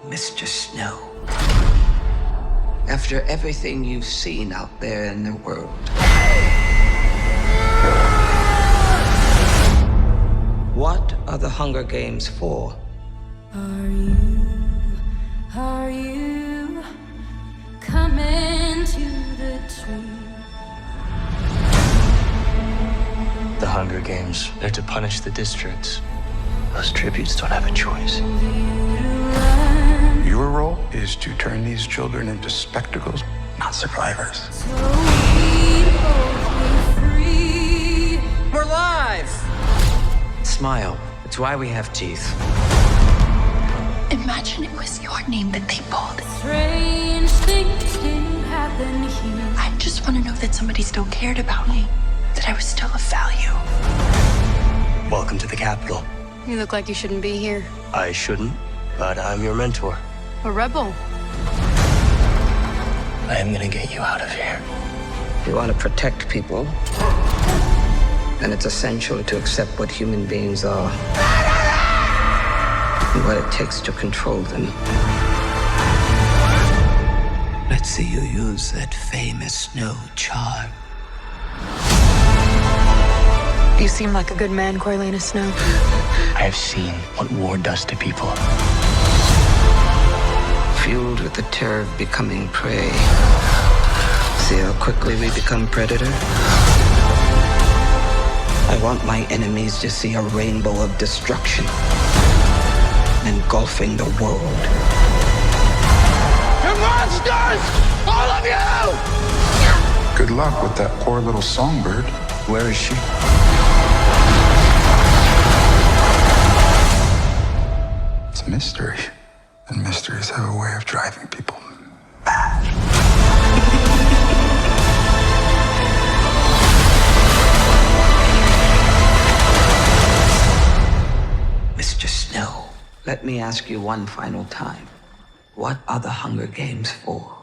Mr. Snow. After everything you've seen out there in the world, what are the Hunger Games for? Are you coming to the tree? The Hunger Games, they're to punish the districts. Those tributes don't have a choice. Your role is to turn these children into spectacles, not survivors. So we both be free. We're live! Smile. It's why we have teeth. Imagine it was your name that they pulled. Strange things can happen here. I just want to know that somebody still cared about me, that I was still of value. Welcome to the Capitol. You look like you shouldn't be here. I shouldn't, but I'm your mentor. A rebel. I am gonna get you out of here. If you want to protect people, then it's essential to accept what human beings are and what it takes to control them. Let's see you use that famous snow charm. You seem like a good man, Coриolan Snow. I have seen what war does to people. Fueled with the terror of becoming prey. See how quickly we become predator? I want my enemies to see a rainbow of destruction engulfing the world. You're monsters! All of you! Good luck with that poor little songbird. Where is she? It's a mystery. And mysteries have a way of driving people mad. Mr. Snow, let me ask you one final time. What are the Hunger Games for?